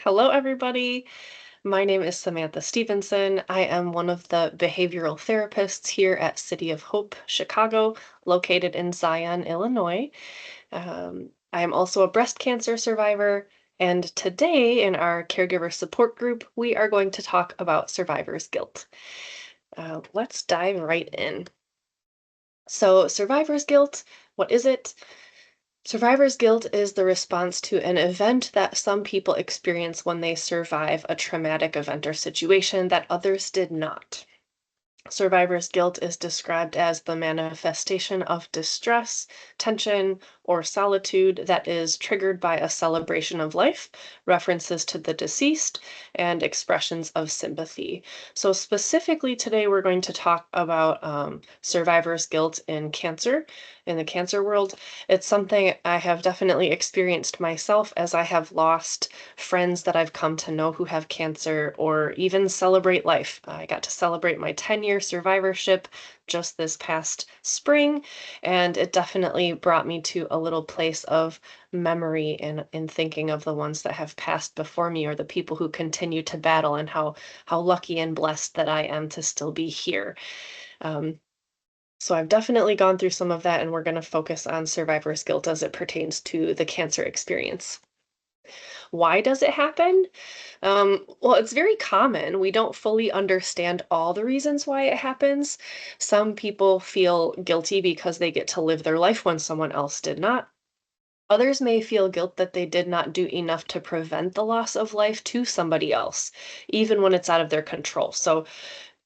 Hello, everybody. My name is Samantha Stephenson. I am one of the behavioral therapists here at City of Hope, Chicago, located in Zion, Illinois. I am also a breast cancer survivor. And today, in our caregiver support group, we are going to talk about survivor's guilt. Let's dive right in. So, survivor's guilt, what is it? Survivor's guilt is the response to an event that some people experience when they survive a traumatic event or situation that others did not. Survivor's guilt is described as the manifestation of distress, tension, or solitude that is triggered by a celebration of life, references to the deceased, and expressions of sympathy. So, specifically today, we're going to talk about survivor's guilt in the cancer world. It's something I have definitely experienced myself as I have lost friends that I've come to know who have cancer or even celebrate life. I got to celebrate my 10-year survivorship just this past spring, and it definitely brought me to a little place of memory in thinking of the ones that have passed before me or the people who continue to battle and how lucky and blessed that I am to still be here. Um, so I've definitely gone through some of that, and we're going to focus on survivor's guilt as it pertains to the cancer experience. Why does it happen? Well, it's very common. We don't fully understand all the reasons why it happens. Some people feel guilty because they get to live their life when someone else did not. Others may feel guilt that they did not do enough to prevent the loss of life to somebody else, even when it's out of their control. So,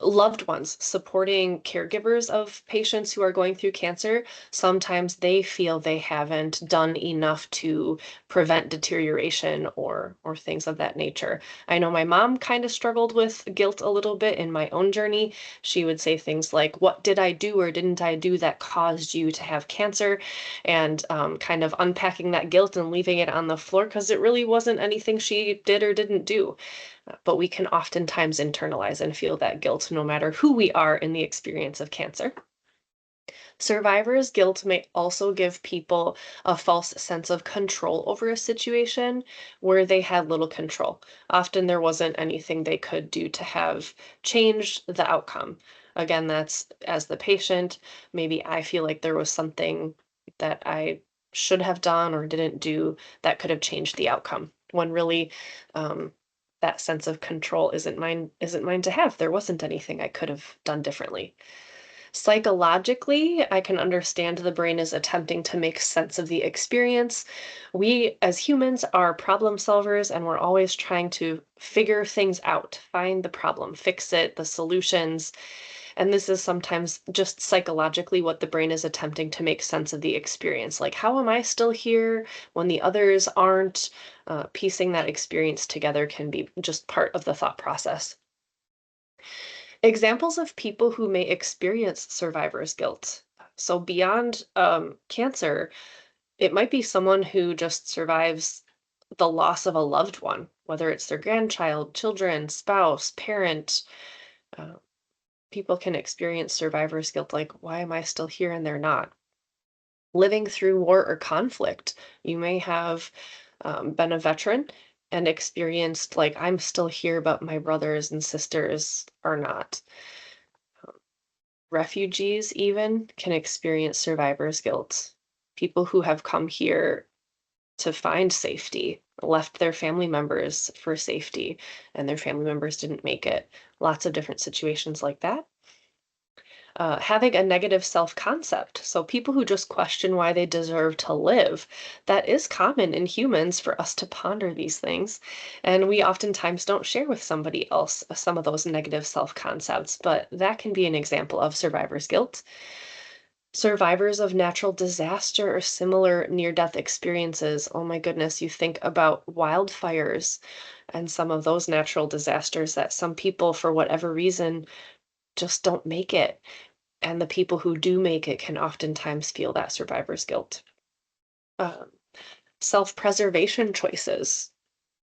loved ones supporting caregivers of patients who are going through cancer, sometimes they feel they haven't done enough to prevent deterioration or things of that nature. I know my mom kind of struggled with guilt a little bit in my own journey. She would say things like, "What did I do or didn't I do that caused you to have cancer?" And kind of unpacking that guilt and leaving it on the floor because it really wasn't anything she did or didn't do. But we can oftentimes internalize and feel that guilt no matter who we are in the experience of cancer. Survivor's guilt may also give people a false sense of control over a situation where they had little control. Often there wasn't anything they could do to have changed the outcome. Again, that's as the patient, maybe I feel like there was something that I should have done or didn't do that could have changed the outcome. When really, that sense of control isn't mine to have. There wasn't anything I could have done differently. Psychologically, I can understand the brain is attempting to make sense of the experience. We, as humans, are problem solvers and we're always trying to figure things out, find the problem, fix it, the solutions. And this is sometimes just psychologically what the brain is attempting to make sense of the experience. Like, how am I still here when the others aren't? Piecing that experience together can be just part of the thought process. Examples of people who may experience survivor's guilt. So, beyond cancer, it might be someone who just survives the loss of a loved one, whether it's their grandchild, children, spouse, parent. Uh, People can experience survivor's guilt like, why am I still here and they're not? Living through war or conflict, you may have been a veteran and experienced, like, I'm still here, but my brothers and sisters are not. Refugees even can experience survivor's guilt. People who have come here to find safety, left their family members for safety, and their family members didn't make it. Lots of different situations like that. Having a negative self concept. So, people who just question why they deserve to live. That is common in humans for us to ponder these things. And we oftentimes don't share with somebody else some of those negative self concepts, but that can be an example of survivor's guilt. Survivors of natural disaster or similar near death experiences. Oh my goodness, you think about wildfires and some of those natural disasters that some people, for whatever reason, just don't make it. And the people who do make it can oftentimes feel that survivor's guilt. Um, Self preservation choices.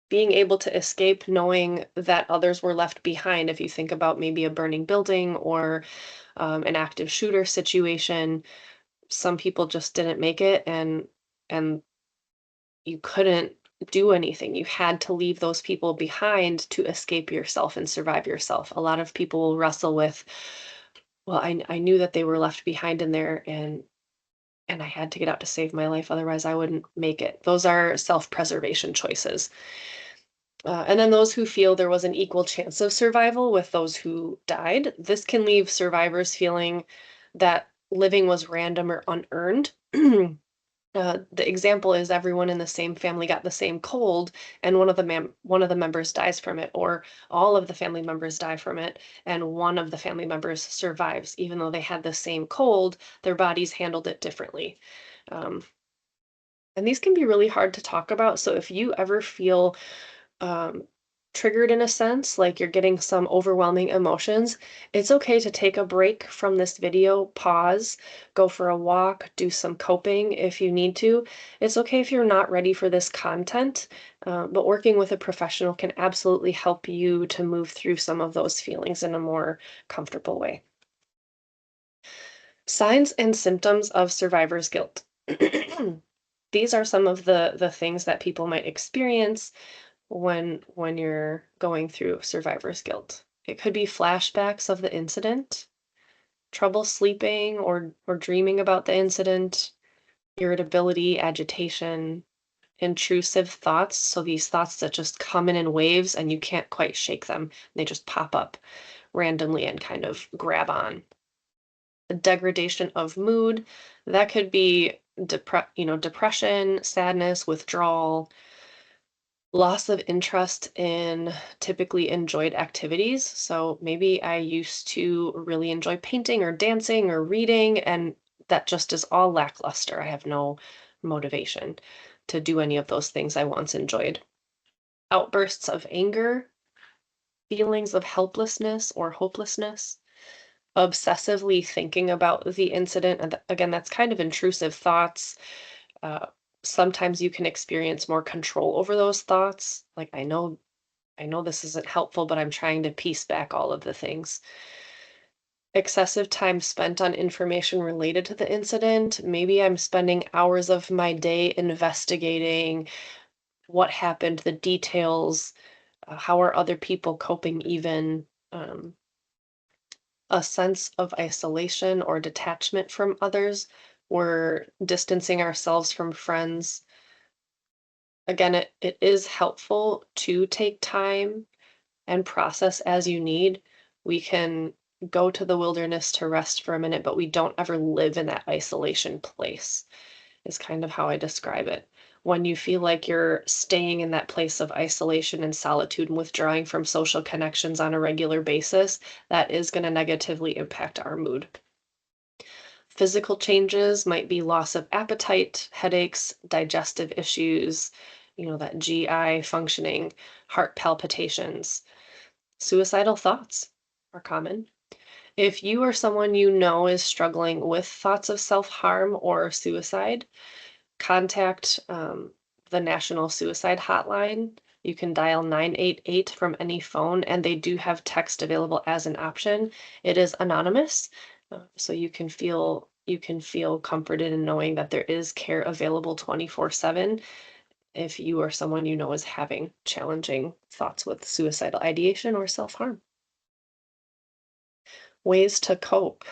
Being able to escape knowing that others were left behind. If you think about maybe a burning building or an active shooter situation, some people just didn't make it, and you couldn't do anything. You had to leave those people behind to escape yourself and survive yourself. A lot of people will wrestle with, well, I knew that they were left behind in there, and I had to get out to save my life, otherwise I wouldn't make it. Those are self-preservation choices. And then those who feel there was an equal chance of survival with those who died. This can leave survivors feeling that living was random or unearned. The example is everyone in the same family got the same cold, and one of the members dies from it, or all of the family members die from it, and one of the family members survives, even though they had the same cold. Their bodies handled it differently. Um, and these can be really hard to talk about. So if you ever feel um, triggered in a sense, like you're getting some overwhelming emotions, it's okay to take a break from this video, pause, go for a walk, do some coping if you need to. It's okay if you're not ready for this content, but working with a professional can absolutely help you to move through some of those feelings in a more comfortable way. Signs and symptoms of survivor's guilt. These are some of the things that people might experience when you're going through survivor's guilt. It could be flashbacks of the incident, trouble sleeping or dreaming about the incident, irritability, agitation, intrusive thoughts. So these thoughts that just come in waves and you can't quite shake them. They just pop up randomly and kind of grab on. The degradation of mood, that could be depression, sadness, withdrawal, loss of interest in typically enjoyed activities. So maybe I used to really enjoy painting or dancing or reading, and that just is all lackluster. I have no motivation to do any of those things I once enjoyed. Outbursts of anger, feelings of helplessness or hopelessness, obsessively thinking about the incident. And again, that's kind of intrusive thoughts. Uh, Sometimes you can experience more control over those thoughts. Like, I know this isn't helpful, but I'm trying to piece back all of the things. Excessive time spent on information related to the incident. Maybe I'm spending hours of my day investigating what happened, the details, how are other people coping, even a sense of isolation or detachment from others. We're distancing ourselves from friends. Again, it is helpful to take time and process as you need. We can go to the wilderness to rest for a minute, but we don't ever live in that isolation place, is kind of how I describe it. When you feel like you're staying in that place of isolation and solitude and withdrawing from social connections on a regular basis, that is going to negatively impact our mood. Physical changes might be loss of appetite, headaches, digestive issues, that GI functioning, heart palpitations. Suicidal thoughts are common. If you or someone you know is struggling with thoughts of self-harm or suicide, contact the National Suicide Hotline. You can dial 988 from any phone, and they do have text available as an option. It is anonymous, so you can feel comforted in knowing that there is care available 24/7 if you or someone you know is having challenging thoughts with suicidal ideation or self-harm. Ways to cope.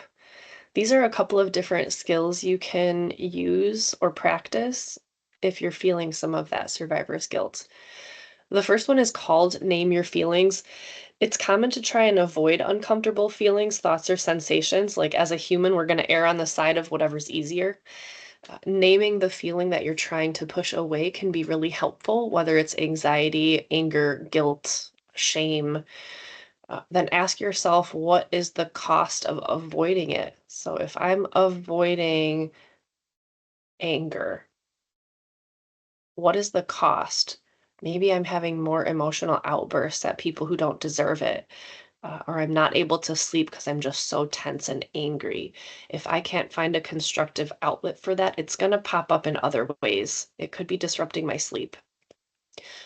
These are a couple of different skills you can use or practice if you're feeling some of that survivor's guilt. The first one is called Name Your Feelings. It's common to try and avoid uncomfortable feelings, thoughts, or sensations. Like, as a human, we're going to err on the side of whatever's easier. Naming the feeling that you're trying to push away can be really helpful, whether it's anxiety, anger, guilt, shame. Then ask yourself, what is the cost of avoiding it? So if I'm avoiding anger, what is the cost? Maybe I'm having more emotional outbursts at people who don't deserve it, or I'm not able to sleep because I'm just so tense and angry. If I can't find a constructive outlet for that, it's going to pop up in other ways. It could be disrupting my sleep.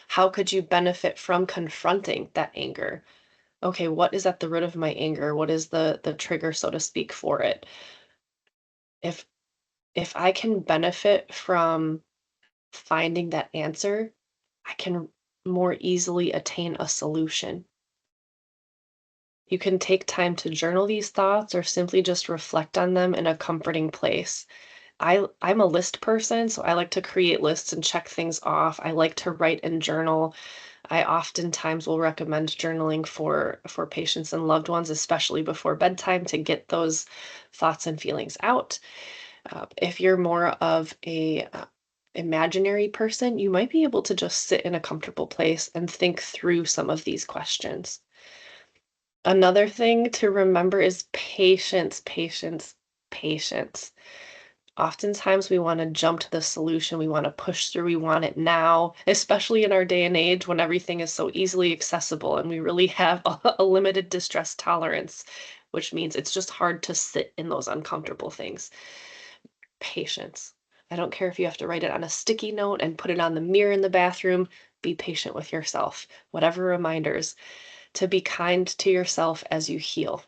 How could you benefit from confronting that anger? Okay, what is at the root of my anger? What is the trigger, so to speak, for it? If if I can benefit from finding that answer, I can more easily attain a solution. You can take time to journal these thoughts or simply just reflect on them in a comforting place. I'm a list person, so I like to create lists and check things off. I like to write and journal. I oftentimes will recommend journaling for patients and loved ones, especially before bedtime, to get those thoughts and feelings out. If you're more of a imaginary person, you might be able to just sit in a comfortable place and think through some of these questions. Another thing to remember is patience, patience, patience. Oftentimes, we want to jump to the solution. We want to push through. We want it now, especially in our day and age when everything is so easily accessible and we really have a limited distress tolerance, which means it's just hard to sit in those uncomfortable things. Patience. I don't care if you have to write it on a sticky note and put it on the mirror in the bathroom. Be patient with yourself. Whatever reminders to be kind to yourself as you heal.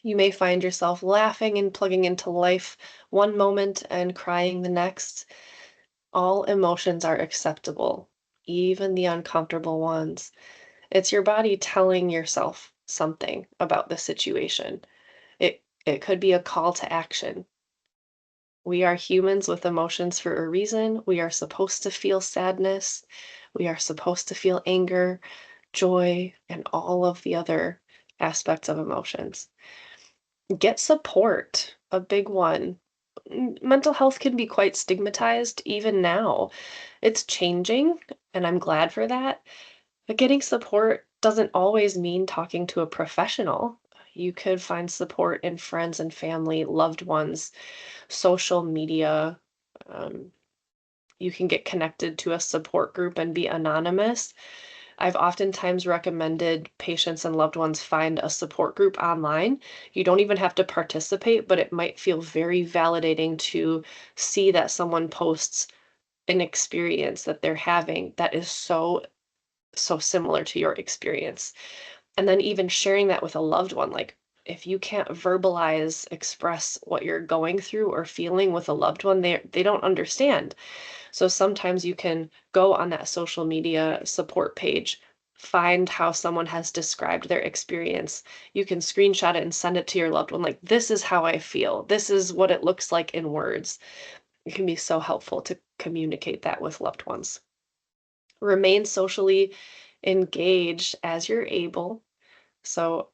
You may find yourself laughing and plugging into life one moment and crying the next. All emotions are acceptable, even the uncomfortable ones. It's your body telling yourself something about the situation. It could be a call to action. We are humans with emotions for a reason. We are supposed to feel sadness. We are supposed to feel anger, joy, and all of the other aspects of emotions. Get support, a big one. Mental health can be quite stigmatized even now. It's changing, and I'm glad for that. But getting support doesn't always mean talking to a professional. You could find support in friends and family, loved ones, social media. Um, you can get connected to a support group and be anonymous. I've oftentimes recommended patients and loved ones find a support group online. You don't even have to participate, but it might feel very validating to see that someone posts an experience that they're having that is so similar to your experience. And then even sharing that with a loved one, like if you can't verbalize, express what you're going through or feeling with a loved one, they don't understand. So sometimes you can go on that social media support page, find how someone has described their experience. You can screenshot it and send it to your loved one, like, this is how I feel. This is what it looks like in words. It can be so helpful to communicate that with loved ones. Remain socially engaged as you're able. So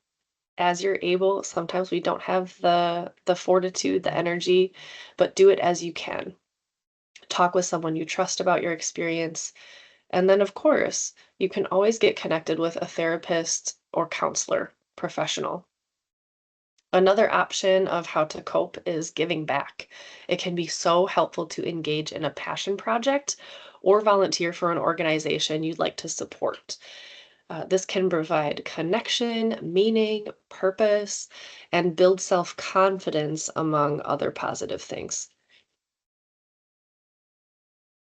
as you're able, sometimes we don't have the fortitude, the energy, but do it as you can. Talk with someone you trust about your experience. And then, of course, you can always get connected with a therapist or counselor professional. Another option of how to cope is giving back. It can be so helpful to engage in a passion project or volunteer for an organization you'd like to support. This can provide connection, meaning, purpose, and build self confidence, among other positive things.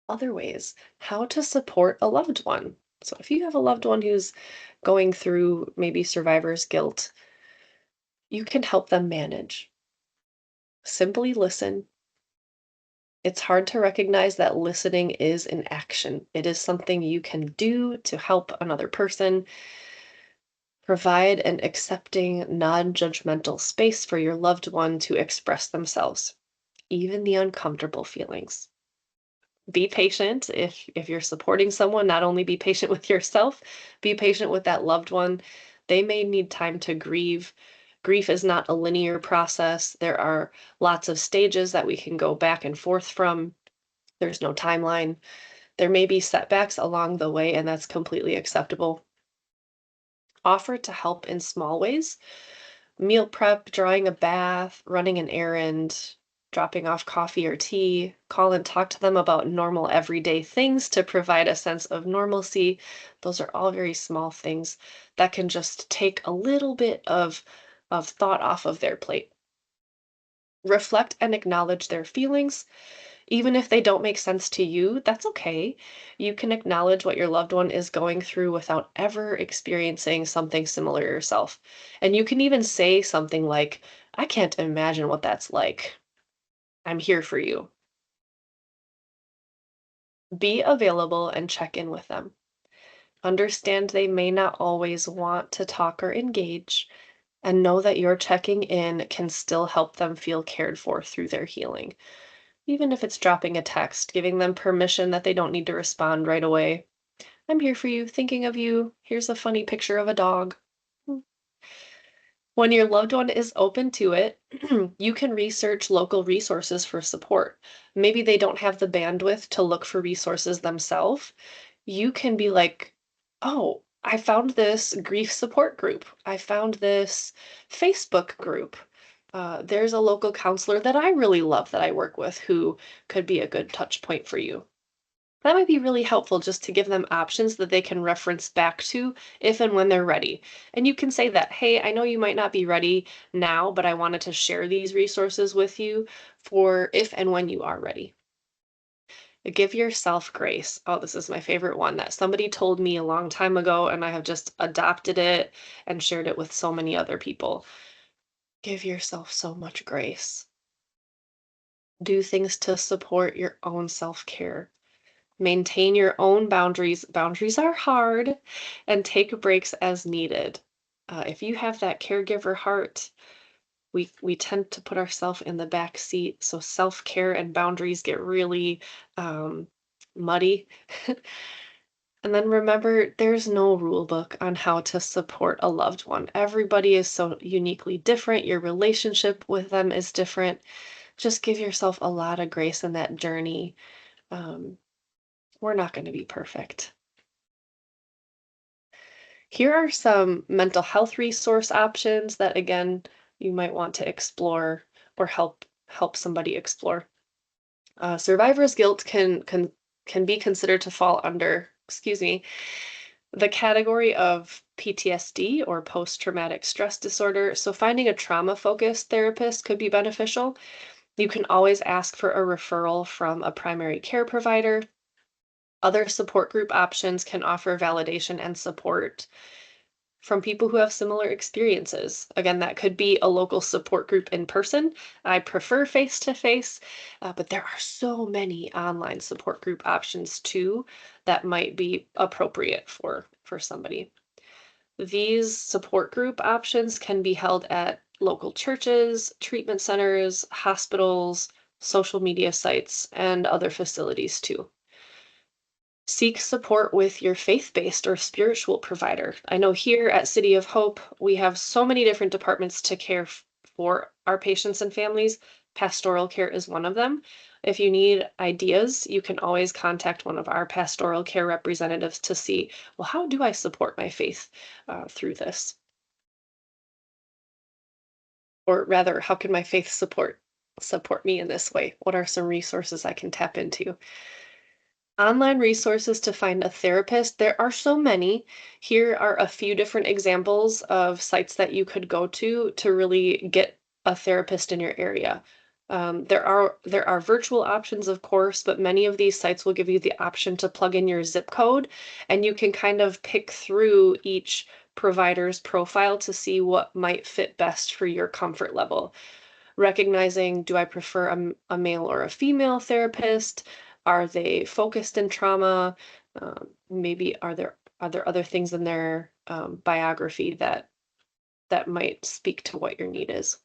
Other ways, how to support a loved one. So, if you have a loved one who's going through maybe survivor's guilt, you can help them manage. Simply listen. It's hard to recognize that listening is an action. It is something you can do to help another person. Provide an accepting, non judgmental space for your loved one to express themselves, even the uncomfortable feelings. Be patient if you're supporting someone, not only be patient with yourself, be patient with that loved one. They may need time to grieve. Grief is not a linear process. There are lots of stages that we can go back and forth from. There's no timeline. There may be setbacks along the way, and that's completely acceptable. Offer to help in small ways: meal prep, drawing a bath, running an errand, dropping off coffee or tea. Call and talk to them about normal everyday things to provide a sense of normalcy. Those are all very small things that can just take a little bit of thought off of their plate. Reflect and acknowledge their feelings. Even if they don't make sense to you, that's okay. You can acknowledge what your loved one is going through without ever experiencing something similar yourself. And you can even say something like, I can't imagine what that's like. I'm here for you. Be available and check in with them. Understand they may not always want to talk or engage, and know that your checking in can still help them feel cared for through their healing. Even if it's dropping a text, giving them permission that they don't need to respond right away. I'm here for you, thinking of you. Here's a funny picture of a dog. Mm. When your loved one is open to it, you can research local resources for support. Maybe they don't have the bandwidth to look for resources themselves. You can be like, oh, I found this grief support group. I found this Facebook group. There's a local counselor that I really love that I work with who could be a good touch point for you. That might be really helpful just to give them options that they can reference back to if and when they're ready. And you can say that, hey, I know you might not be ready now, but I wanted to share these resources with you for if and when you are ready. Give yourself grace. Oh, this is my favorite one that somebody told me a long time ago, and I have just adopted it and shared it with so many other people. Give yourself so much grace. Do things to support your own self care. Maintain your own boundaries. Boundaries are hard, and take breaks as needed. If you have that caregiver heart, we tend to put ourselves in the back seat, so self-care and boundaries get really um, muddy. And then remember, there's no rule book on how to support a loved one. Everybody is so uniquely different. Your relationship with them is different. Just give yourself a lot of grace in that journey. Um, we're not going to be perfect. Here are some mental health resource options that, again, you might want to explore or help somebody explore. Survivor's guilt can be considered to fall under, excuse me, the category of PTSD or post-traumatic stress disorder. So finding a trauma-focused therapist could be beneficial. You can always ask for a referral from a primary care provider. Other support group options can offer validation and support from people who have similar experiences. Again, that could be a local support group in person. I prefer face to face, but there are so many online support group options too that might be appropriate for somebody. These support group options can be held at local churches, treatment centers, hospitals, social media sites, and other facilities too. Seek support with your faith-based or spiritual provider. I know here at City of Hope, we have so many different departments to care for our patients and families. Pastoral care is one of them. If you need ideas, you can always contact one of our pastoral care representatives to see, well, how do I support my faith through this? Or rather, how can my faith support me in this way? What are some resources I can tap into? Online resources to find a therapist. There are so many. Here are a few different examples of sites that you could go to really get a therapist in your area. There are virtual options, of course, but many of these sites will give you the option to plug in your zip code, and you can kind of pick through each provider's profile to see what might fit best for your comfort level. Recognizing, do I prefer a male or a female therapist? Are they focused in trauma? Maybe are there other things in their biography that might speak to what your need is?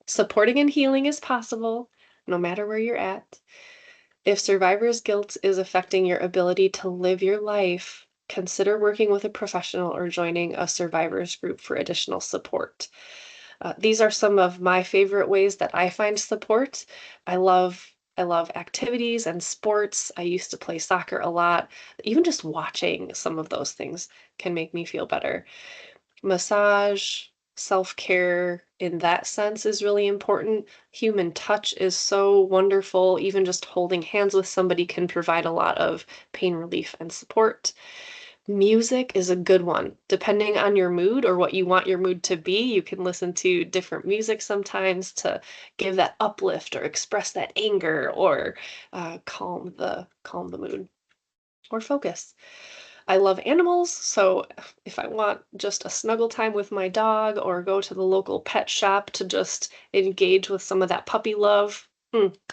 Supporting and healing is possible, no matter where you're at. If survivor's guilt is affecting your ability to live your life, consider working with a professional or joining a survivors group for additional support. These are some of my favorite ways that I find support. I love activities and sports. I used to play soccer a lot. Even just watching some of those things can make me feel better. Massage, self-care in that sense is really important. Human touch is so wonderful. Even just holding hands with somebody can provide a lot of pain relief and support. Music is a good one. Depending on your mood or what you want your mood to be, you can listen to different music sometimes to give that uplift or express that anger or calm the mood or focus. I love animals, so if I want just a snuggle time with my dog or go to the local pet shop to just engage with some of that puppy love,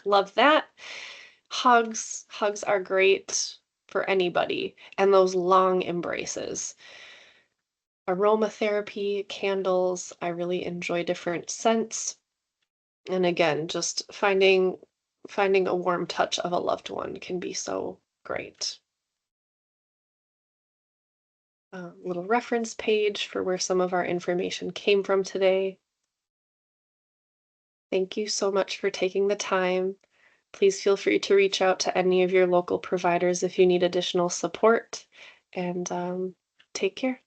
love that. Hugs are great for anybody, and those long embraces. Aromatherapy, candles, I really enjoy different scents. And again, just finding a warm touch of a loved one can be so great. A little reference page for where some of our information came from today. Thank you so much for taking the time. Please feel free to reach out to any of your local providers if you need additional support. And take care.